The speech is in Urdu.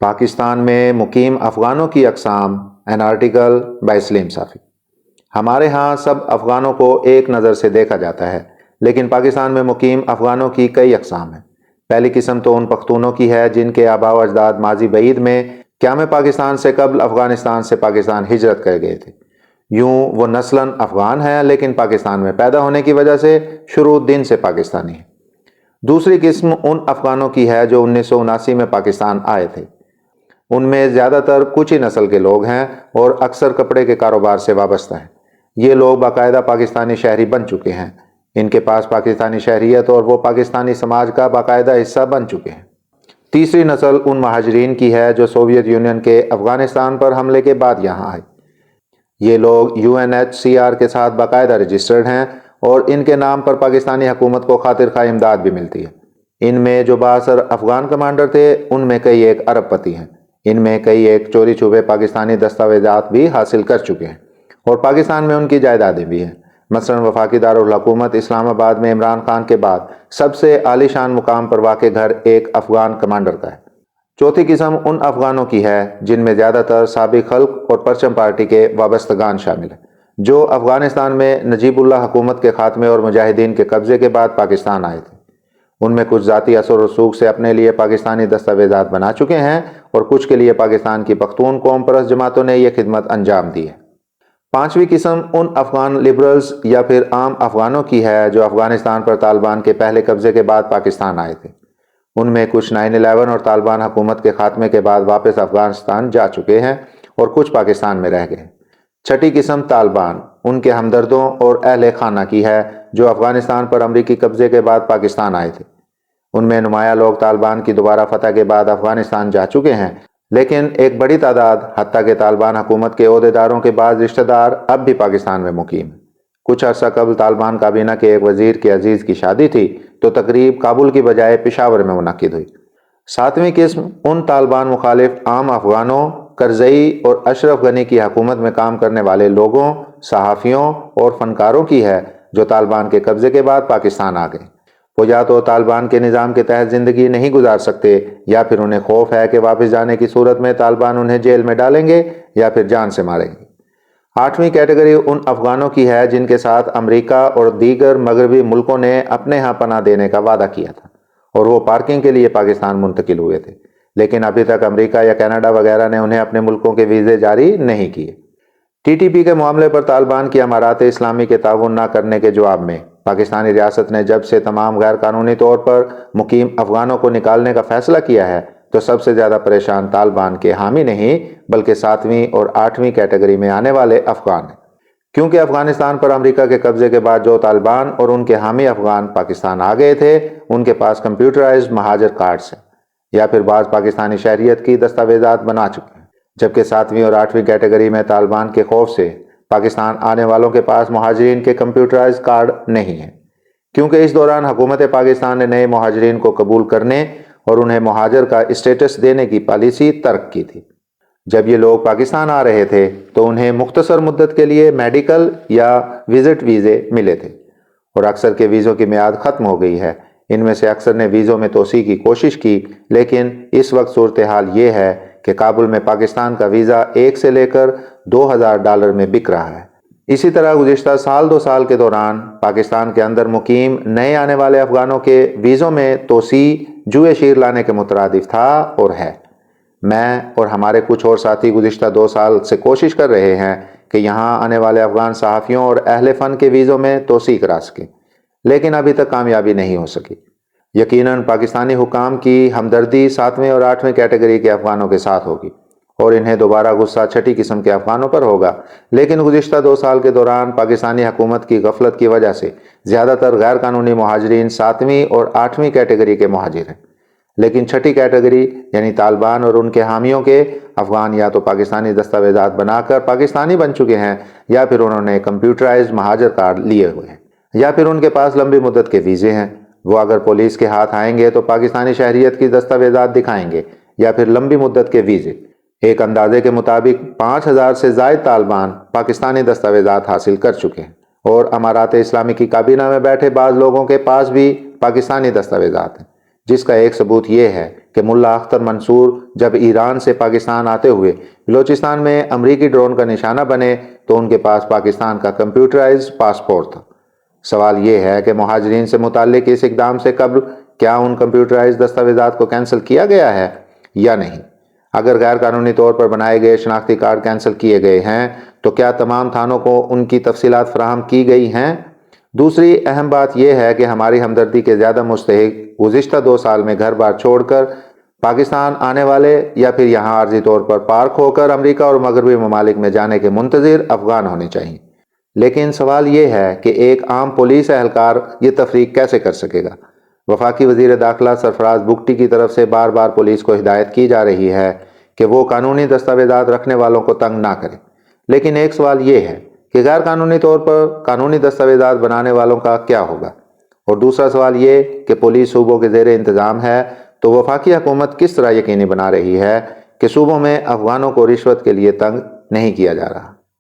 پاکستان میں مقیم افغانوں کی اقسام، این آرٹیکل بائی سلیم صافی۔ ہمارے ہاں سب افغانوں کو ایک نظر سے دیکھا جاتا ہے، لیکن پاکستان میں مقیم افغانوں کی کئی اقسام ہیں۔ پہلی قسم تو ان پختونوں کی ہے جن کے آباء و اجداد ماضی بعید میں قیام پاکستان سے قبل افغانستان سے پاکستان ہجرت کر گئے تھے۔ یوں وہ نسلاً افغان ہیں، لیکن پاکستان میں پیدا ہونے کی وجہ سے شروع دن سے پاکستانی ہیں۔ دوسری قسم ان افغانوں کی ہے جو 1979 میں پاکستان آئے تھے۔ ان میں زیادہ تر کچھ ہی نسل کے لوگ ہیں اور اکثر کپڑے کے کاروبار سے وابستہ ہیں۔ یہ لوگ باقاعدہ پاکستانی شہری بن چکے ہیں، ان کے پاس پاکستانی شہریت اور وہ پاکستانی سماج کا باقاعدہ حصہ بن چکے ہیں۔ تیسری نسل ان مہاجرین کی ہے جو سوویت یونین کے افغانستان پر حملے کے بعد یہاں آئے۔ یہ لوگ UNHCR کے ساتھ باقاعدہ رجسٹرڈ ہیں اور ان کے نام پر پاکستانی حکومت کو خاطر خواہ امداد بھی ملتی ہے۔ ان میں جو بااثر افغان کمانڈر تھے ان میں کئی ایک ارب پتی ہیں۔ ان میں کئی ایک چوری چھپے پاکستانی دستاویزات بھی حاصل کر چکے ہیں اور پاکستان میں ان کی جائیدادیں بھی ہیں۔ مثلا وفاقی دارالحکومت اسلام آباد میں عمران خان کے بعد سب سے عالی شان مقام پر واقع گھر ایک افغان کمانڈر کا ہے۔ چوتھی قسم ان افغانوں کی ہے جن میں زیادہ تر سابق خلق اور پرچم پارٹی کے وابستگان شامل ہیں، جو افغانستان میں نجیب اللہ حکومت کے خاتمے اور مجاہدین کے قبضے کے بعد پاکستان آئے تھے۔ ان میں کچھ ذاتی اثر و رسوخ سے اپنے لیے پاکستانی دستاویزات بنا چکے ہیں اور کچھ کے لیے پاکستان کی پختون قوم پرست جماعتوں نے یہ خدمت انجام دی ہے۔ پانچویں قسم ان افغان لبرلز یا پھر عام افغانوں کی ہے جو افغانستان پر طالبان کے پہلے قبضے کے بعد پاکستان آئے تھے۔ ان میں کچھ 9/11 اور طالبان حکومت کے خاتمے کے بعد واپس افغانستان جا چکے ہیں اور کچھ پاکستان میں رہ گئے۔ چھٹی قسم طالبان، ان کے ہمدردوں اور اہل خانہ کی ہے جو افغانستان پر امریکی قبضے کے بعد پاکستان آئے تھے۔ ان میں نمایاں لوگ طالبان کی دوبارہ فتح کے بعد افغانستان جا چکے ہیں، لیکن ایک بڑی تعداد حتیٰ کہ طالبان حکومت کے عہدیداروں کے بعض رشتہ دار اب بھی پاکستان میں مقیم ہیں۔ کچھ عرصہ قبل طالبان کابینہ کے ایک وزیر کے عزیز کی شادی تھی تو تقریب کابل کی بجائے پشاور میں منعقد ہوئی۔ ساتویں قسم ان طالبان مخالف عام افغانوں، کرزئی اور اشرف غنی کی حکومت میں کام کرنے والے لوگوں، صحافیوں اور فنکاروں کی ہے جو طالبان کے قبضے کے بعد پاکستان آ گئے۔ وہ یا تو طالبان کے نظام کے تحت زندگی نہیں گزار سکتے یا پھر انہیں خوف ہے کہ واپس جانے کی صورت میں طالبان انہیں جیل میں ڈالیں گے یا پھر جان سے ماریں گے۔ آٹھویں کیٹیگری ان افغانوں کی ہے جن کے ساتھ امریکہ اور دیگر مغربی ملکوں نے اپنے ہاں پناہ دینے کا وعدہ کیا تھا اور وہ پارکنگ کے لیے پاکستان منتقل ہوئے تھے، لیکن ابھی تک امریکہ یا کینیڈا وغیرہ نے انہیں اپنے ملکوں کے ویزے جاری نہیں کیے۔ TTP کے معاملے پر طالبان کی امارات اسلامی کے تعاون نہ کرنے کے جواب میں پاکستانی ریاست نے جب سے تمام غیر قانونی طور پر مقیم افغانوں کو نکالنے کا فیصلہ کیا ہے تو سب سے زیادہ پریشان طالبان کے حامی نہیں بلکہ 7ویں اور 8ویں کیٹیگری میں آنے والے افغان ہیں، کیونکہ افغانستان پر امریکہ کے قبضے کے بعد جو طالبان اور ان کے حامی افغان پاکستان آ گئے تھے ان کے پاس کمپیوٹرائزڈ مہاجر کارڈز ہیں یا پھر بعض پاکستانی شہریت کی دستاویزات بنا چکے ہیں، جبکہ 7ویں اور 8ویں کیٹیگری میں طالبان کے خوف سے پاکستان آنے والوں کے پاس مہاجرین کے کمپیوٹرائزڈ کارڈ نہیں ہیں، کیونکہ اس دوران حکومت پاکستان نے نئے مہاجرین کو قبول کرنے اور انہیں مہاجر کا اسٹیٹس دینے کی پالیسی ترک کی تھی۔ جب یہ لوگ پاکستان آ رہے تھے تو انہیں مختصر مدت کے لیے میڈیکل یا وزٹ ویزے ملے تھے اور اکثر کے ویزوں کی میعاد ختم ہو گئی ہے۔ ان میں سے اکثر نے ویزوں میں توسیع کی کوشش کی، لیکن اس وقت صورتحال یہ ہے کہ کابل میں پاکستان کا ویزا 1 سے لے کر $2000 میں بک رہا ہے۔ اسی طرح گزشتہ سال 2 سال کے دوران پاکستان کے اندر مقیم نئے آنے والے افغانوں کے ویزوں میں توسیع جوئے شیر لانے کے مترادف تھا اور ہے۔ میں اور ہمارے کچھ اور ساتھی گزشتہ 2 سال سے کوشش کر رہے ہیں کہ یہاں آنے والے افغان صحافیوں اور اہل فن کے ویزوں میں توسیع کرا سکیں، لیکن ابھی تک کامیابی نہیں ہو سکی۔ یقیناً پاکستانی حکام کی ہمدردی 7ویں اور 8ویں کیٹیگری کے افغانوں کے ساتھ ہوگی اور انہیں دوبارہ غصہ چھٹی قسم کے افغانوں پر ہوگا، لیکن گزشتہ 2 سال کے دوران پاکستانی حکومت کی غفلت کی وجہ سے زیادہ تر غیر قانونی مہاجرین 7ویں اور 8ویں کیٹیگری کے مہاجر ہیں، لیکن چھٹی کیٹیگری یعنی طالبان اور ان کے حامیوں کے افغان یا تو پاکستانی دستاویزات بنا کر پاکستانی بن چکے ہیں یا پھر انہوں نے کمپیوٹرائزڈ مہاجر کارڈ لیے ہوئے ہیں یا پھر ان کے پاس لمبی مدت کے ویزے ہیں۔ وہ اگر پولیس کے ہاتھ آئیں گے تو پاکستانی شہریت کی دستاویزات دکھائیں گے یا پھر لمبی مدت کے ویزے۔ ایک اندازے کے مطابق 5000 سے زائد طالبان پاکستانی دستاویزات حاصل کر چکے ہیں اور امارات اسلامی کی کابینہ میں بیٹھے بعض لوگوں کے پاس بھی پاکستانی دستاویزات ہیں، جس کا ایک ثبوت یہ ہے کہ ملا اختر منصور جب ایران سے پاکستان آتے ہوئے بلوچستان میں امریکی ڈرون کا نشانہ بنے تو ان کے پاس پاکستان کا کمپیوٹرائز پاسپورٹ تھا۔ سوال یہ ہے کہ مہاجرین سے متعلق اس اقدام سے قبل کیا ان کمپیوٹرائز دستاویزات کو کینسل کیا گیا ہے یا نہیں؟ اگر غیر قانونی طور پر بنائے گئے شناختی کارڈ کینسل کیے گئے ہیں تو کیا تمام تھانوں کو ان کی تفصیلات فراہم کی گئی ہیں؟ دوسری اہم بات یہ ہے کہ ہماری ہمدردی کے زیادہ مستحق گزشتہ 2 سال میں گھر بار چھوڑ کر پاکستان آنے والے یا پھر یہاں عارضی طور پر پارک ہو کر امریکہ اور مغربی ممالک میں جانے کے منتظر افغان ہونے چاہیے۔ لیکن سوال یہ ہے کہ ایک عام پولیس اہلکار یہ تفریق کیسے کر سکے گا؟ وفاقی وزیر داخلہ سرفراز بگٹی کی طرف سے بار بار پولیس کو ہدایت کی جا رہی ہے کہ وہ قانونی دستاویزات رکھنے والوں کو تنگ نہ کرے، لیکن ایک سوال یہ ہے کہ غیر قانونی طور پر قانونی دستاویزات بنانے والوں کا کیا ہوگا؟ اور دوسرا سوال یہ کہ پولیس صوبوں کے زیر انتظام ہے تو وفاقی حکومت کس طرح یقینی بنا رہی ہے کہ صوبوں میں افغانوں کو رشوت کے لیے تنگ نہیں کیا جا رہا؟